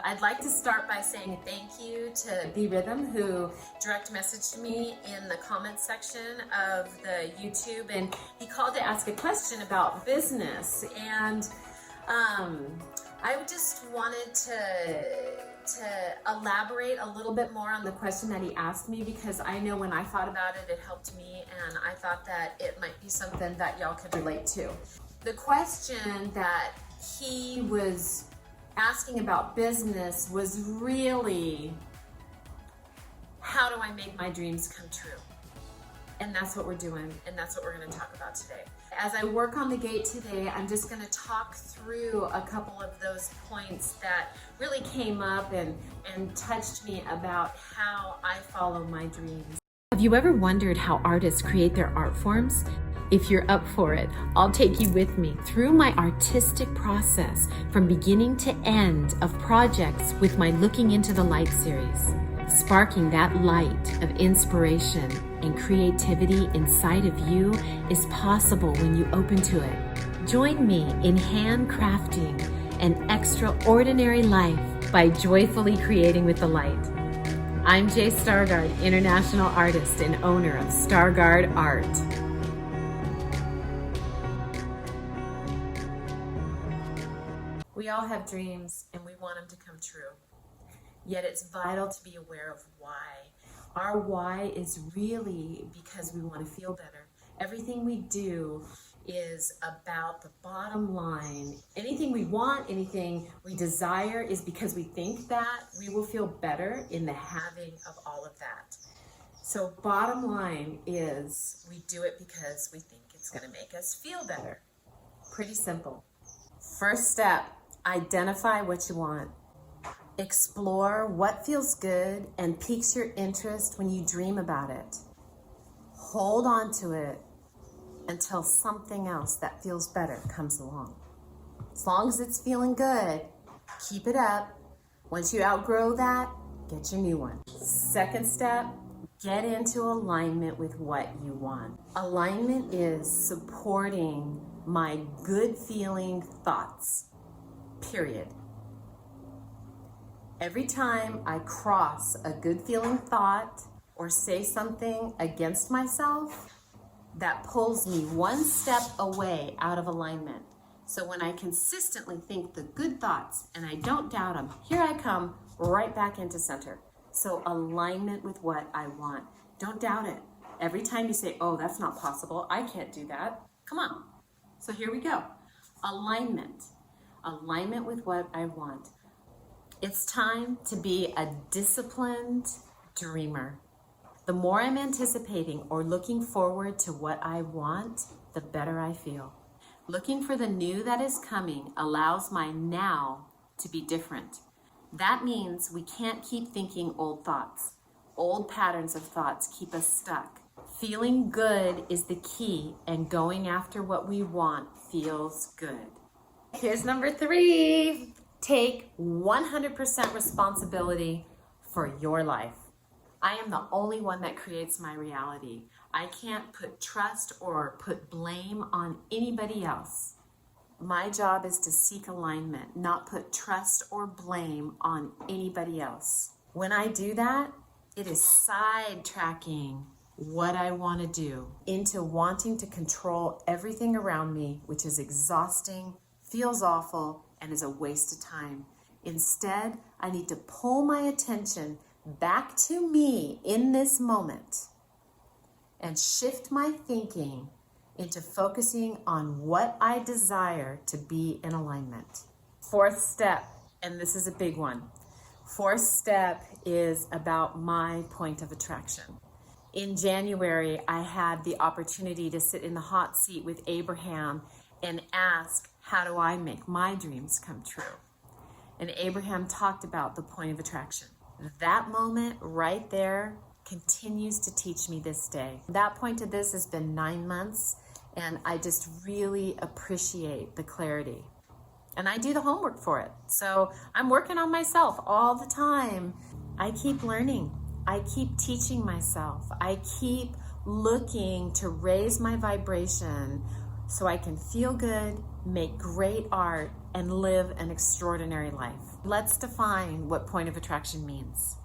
I'd like to start by saying thank you to BRythm, who direct messaged me in the comments section of the YouTube, and he called to ask a question about business. And I just wanted to elaborate a little bit more on the question that he asked me, because I know when I thought about it, it helped me, and I thought that it might be something that y'all could relate to. The question that he was asking about business was really, how do I make my dreams come true? And that's what we're doing, and that's what we're going to talk about today. As I work on the gate today, I'm just going to talk through a couple of those points that really came up and touched me about how I follow my dreams. Have you ever wondered how artists create their art forms? If you're up for it, I'll take you with me through my artistic process from beginning to end of projects with my Looking Into the Light series. Sparking that light of inspiration and creativity inside of you is possible when you open to it. Join me in handcrafting an extraordinary life by joyfully creating with the light. I'm Jay Stargaard, international artist and owner of Stargaard Art. We all have dreams and we want them to come true. Yet it's vital to be aware of why. Our why is really because we want to feel better. Everything we do is about the bottom line. Anything we want, anything we desire is because we think that we will feel better in the having of all of that. So bottom line is we do it because we think it's going to make us feel better. Pretty simple. First step, identify what you want. Explore what feels good and piques your interest when you dream about it. Hold on to it until something else that feels better comes along. As long as it's feeling good, keep it up. Once you outgrow that, get your new one. Second step, get into alignment with what you want. Alignment is supporting my good feeling thoughts, period. Every time I cross a good feeling thought or say something against myself, that pulls me one step away out of alignment. So when I consistently think the good thoughts and I don't doubt them, here I come right back into center. So alignment with what I want. Don't doubt it. Every time you say, oh, that's not possible, I can't do that, come on. So here we go. Alignment. Alignment with what I want. It's time to be a disciplined dreamer. The more I'm anticipating or looking forward to what I want, the better I feel. Looking for the new that is coming allows my now to be different. That means we can't keep thinking old thoughts. Old patterns of thoughts keep us stuck. Feeling good is the key, and going after what we want feels good. Here's number 3. Take 100% responsibility for your life. I am the only one that creates my reality. I can't put trust or put blame on anybody else. My job is to seek alignment, not put trust or blame on anybody else. When I do that, it is sidetracking what I want to do into wanting to control everything around me, which is exhausting, feels awful, and is a waste of time. Instead, I need to pull my attention back to me in this moment and shift my thinking into focusing on what I desire to be in alignment. 4th step, and this is a big one. 4th step is about my point of attraction. In January, I had the opportunity to sit in the hot seat with Abraham and ask, how do I make my dreams come true? And Abraham talked about the point of attraction. That moment right there continues to teach me this day. That point to this has been 9 months, and I just really appreciate the clarity. And I do the homework for it. So I'm working on myself all the time. I keep learning. I keep teaching myself. I keep looking to raise my vibration so I can feel good, make great art, and live an extraordinary life. Let's define what point of attraction means.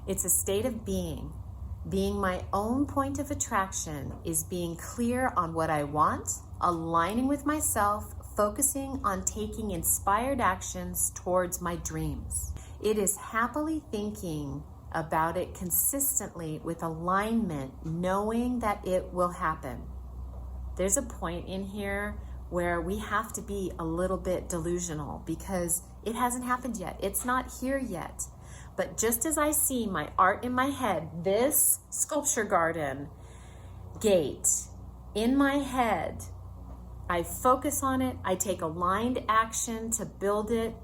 It's a state of being. Being my own point of attraction is being clear on what I want, aligning with myself, focusing on taking inspired actions towards my dreams. It is happily thinking about it consistently with alignment, knowing that it will happen. There's a point in here where we have to be a little bit delusional because it hasn't happened yet. It's not here yet. But just as I see my art in my head, this sculpture garden gate in my head, I focus on it, I take aligned action to build it,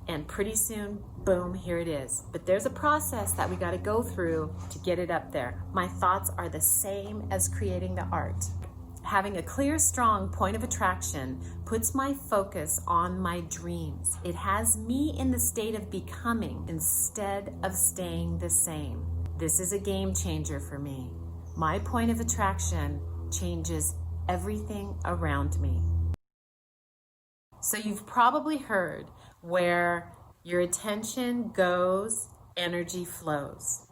and pretty soon, boom, here it is. But there's a process that we got to go through to get it up there. My thoughts are the same as creating the art. Having a clear, strong point of attraction puts my focus on my dreams. It has me in the state of becoming instead of staying the same. This is a game changer for me. My point of attraction changes everything around me. So you've probably heard where your attention goes, energy flows.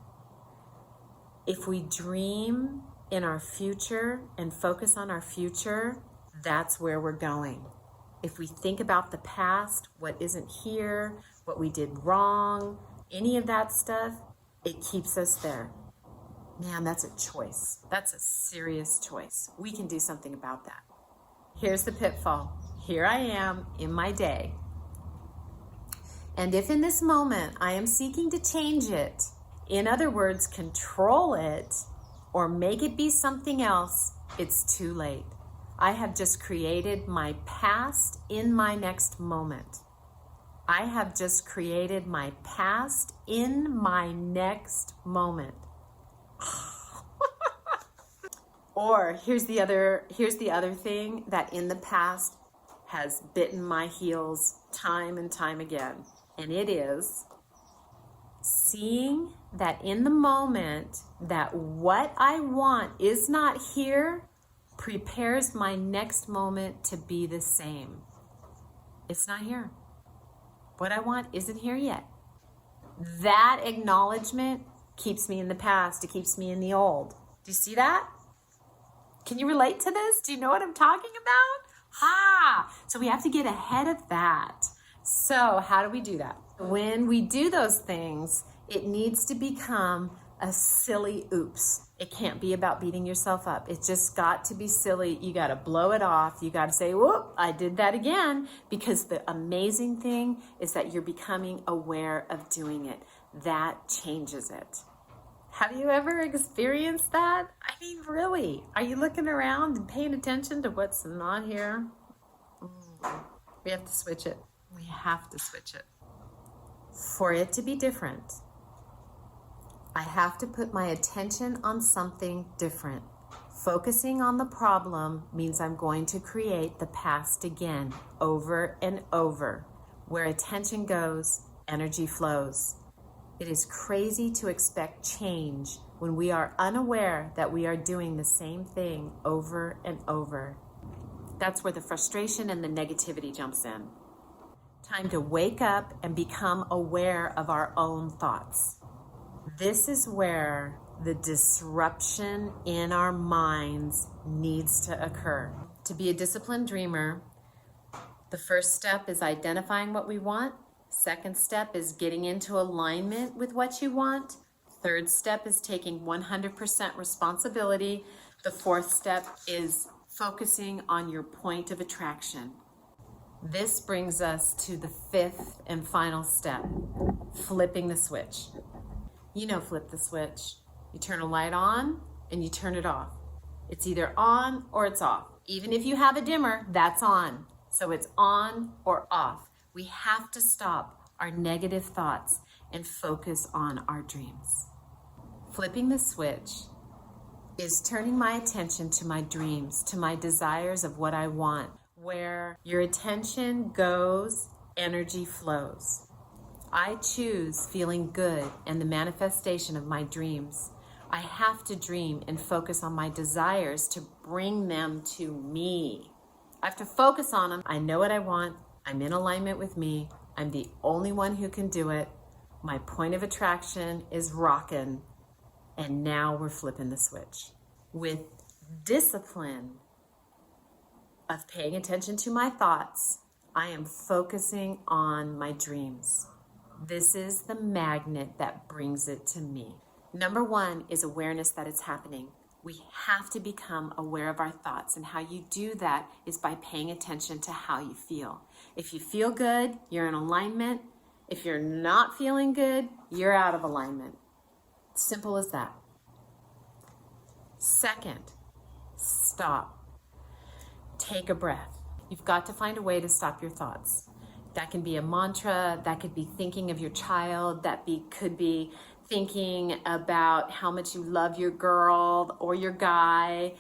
If we dream in our future and focus on our future, that's where we're going. If we think about the past, what isn't here, what we did wrong, any of that stuff, it keeps us there. Man, that's a choice. That's a serious choice. We can do something about that. Here's the pitfall. Here I am in my day. And if in this moment I am seeking to change it, in other words, control it, or make it be something else, it's too late. I have just created my past in my next moment. I have just created my past in my next moment. Or here's the other thing that in the past has bitten my heels time and time again. And it is seeing that in the moment that what I want is not here prepares my next moment to be the same. It's not here. What I want isn't here yet. That acknowledgement keeps me in the past. It keeps me in the old. Do you see that? Can you relate to this? Do you know what I'm talking about? So we have to get ahead of that. So how do we do that? When we do those things, it needs to become a silly oops. It can't be about beating yourself up. It's just got to be silly. You got to blow it off. You got to say, whoop, I did that again. Because the amazing thing is that you're becoming aware of doing it. That changes it. Have you ever experienced that? I mean, really, are you looking around and paying attention to what's not here? We have to switch it. We have to switch it. For it to be different, I have to put my attention on something different. Focusing on the problem means I'm going to create the past again, over and over. Where attention goes, energy flows. It is crazy to expect change when we are unaware that we are doing the same thing over and over. That's where the frustration and the negativity jumps in. Time to wake up and become aware of our own thoughts. This is where the disruption in our minds needs to occur. To be a disciplined dreamer, the first step is identifying what we want. Second step is getting into alignment with what you want. Third step is taking 100% responsibility. The fourth step is focusing on your point of attraction. This brings us to the fifth and final step, flipping the switch. You know, flip the switch. You turn a light on and you turn it off. It's either on or it's off. Even if you have a dimmer, that's on. So it's on or off. We have to stop our negative thoughts and focus on our dreams. Flipping the switch is turning my attention to my dreams, to my desires of what I want. Where your attention goes, energy flows. I choose feeling good and the manifestation of my dreams. I have to dream and focus on my desires to bring them to me. I have to focus on them. I know what I want. I'm in alignment with me. I'm the only one who can do it. My point of attraction is rocking. And now we're flipping the switch. With discipline of paying attention to my thoughts, I am focusing on my dreams. This is the magnet that brings it to me. Number one is awareness that it's happening. We have to become aware of our thoughts, and how you do that is by paying attention to how you feel. If you feel good, you're in alignment. If you're not feeling good, you're out of alignment. Simple as that. Second, stop. Take a breath. You've got to find a way to stop your thoughts. That can be a mantra, that could be thinking of your child, could be thinking about how much you love your girl or your guy.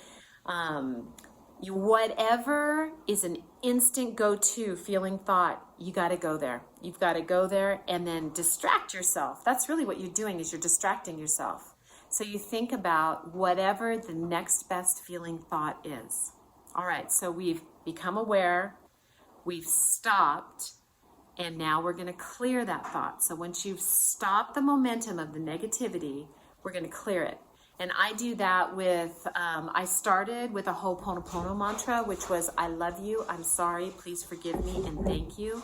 Whatever is an instant go-to feeling thought, you got to go there. You've got to go there and then distract yourself. That's really what you're doing, is you're distracting yourself. So you think about whatever the next best feeling thought is. All right, so we've become aware, we've stopped, and now we're going to clear that thought. So once you've stopped the momentum of the negativity, we're going to clear it. And I do that with, I started with a Ho'oponopono mantra, which was, I love you, I'm sorry, please forgive me, and thank you.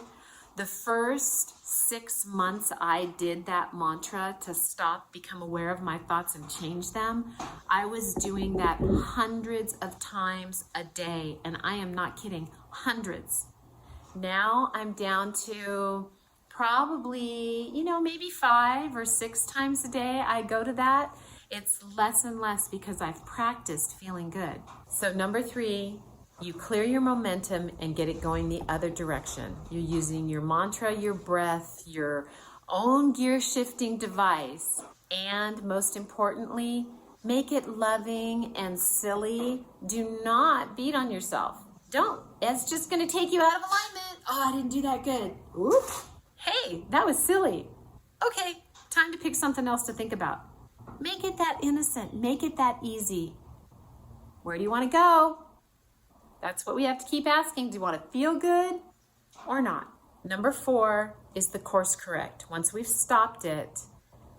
The first 6 months I did that mantra to stop, become aware of my thoughts, and change them. I was doing that hundreds of times a day, and I am not kidding, hundreds. Now I'm down to probably, maybe 5 or 6 times a day I go to that. It's less and less because I've practiced feeling good. So number 3, you clear your momentum and get it going the other direction. You're using your mantra, your breath, your own gear shifting device, and most importantly, make it loving and silly. Do not beat on yourself. Don't. It's just going to take you out of alignment. Oh, I didn't do that good. Oop. Hey, that was silly. Okay, time to pick something else to think about. Make it that innocent. Make it that easy. Where do you want to go? That's what we have to keep asking. Do you want to feel good or not? Number 4 is the course correct. Once we've stopped it,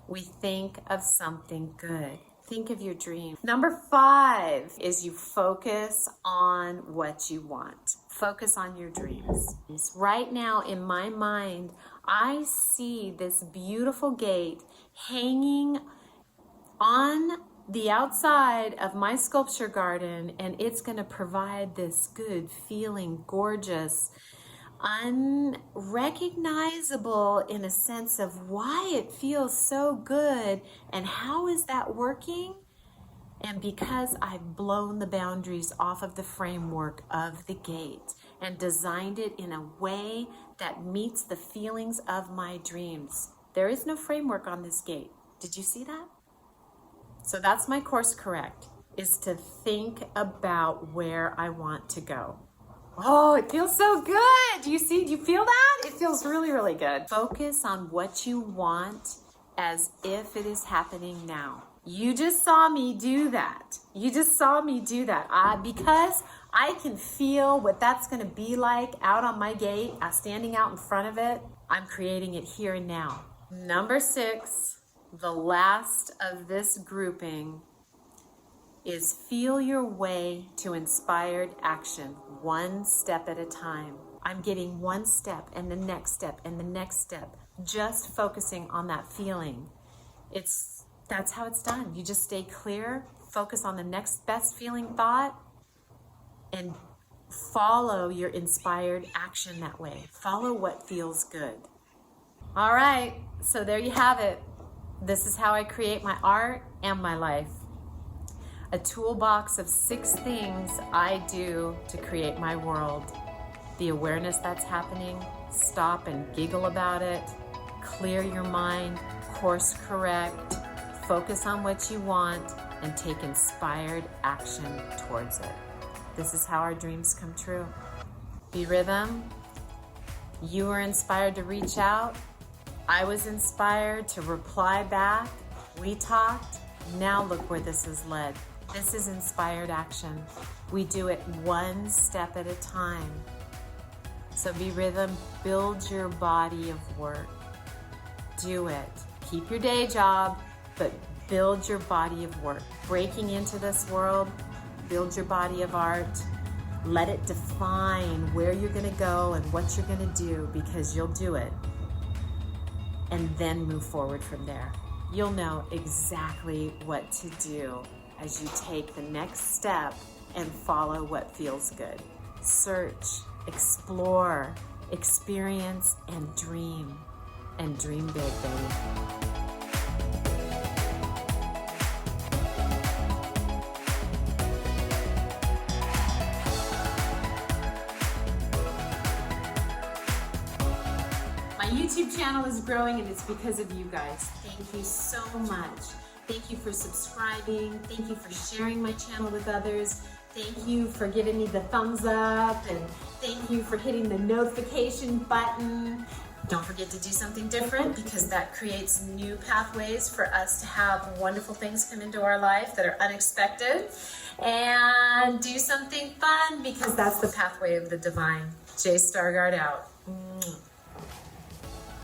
we think of something good. Think of your dream. Number 5 is you focus on what you want. Focus on your dreams. Right now in my mind, I see this beautiful gate hanging on the outside of my sculpture garden, and it's going to provide this good feeling, gorgeous, unrecognizable in a sense of why it feels so good and how is that working. And because I've blown the boundaries off of the framework of the gate and designed it in a way that meets the feelings of my dreams. There is no framework on this gate. Did you see that? So that's my course correct, is to think about where I want to go. Oh, it feels so good. Do you feel that? It feels really, really good. Focus on what you want as if it is happening now. You just saw me do that. Because I can feel what that's going to be like out on my gate, standing out in front of it. I'm creating it here and now. Number 6, the last of this grouping, is feel your way to inspired action, one step at a time. I'm getting one step and the next step and the next step, just focusing on that feeling. That's how it's done. You just stay clear, focus on the next best feeling thought, and follow your inspired action that way. Follow what feels good. All right, so there you have it. This is how I create my art and my life. A toolbox of 6 things I do to create my world. The awareness that's happening, stop and giggle about it, clear your mind, course correct, focus on what you want, and take inspired action towards it. This is how our dreams come true. BRythm, you were inspired to reach out. I was inspired to reply back. We talked. Now look where this has led. This is inspired action. We do it one step at a time. So BRythm, build your body of work. Do it. Keep your day job, but build your body of work. Breaking into this world, build your body of art. Let it define where you're gonna go and what you're gonna do, because you'll do it. And then move forward from there. You'll know exactly what to do as you take the next step and follow what feels good. Search, explore, experience, and dream. And dream big, baby. My YouTube channel is growing, and it's because of you guys. Thank you so much. Thank you for subscribing. Thank you for sharing my channel with others. Thank you for giving me the thumbs up, and thank you for hitting the notification button. Don't forget to do something different, because that creates new pathways for us to have wonderful things come into our life that are unexpected. And do something fun, because that's the pathway of the divine. Stargaard out.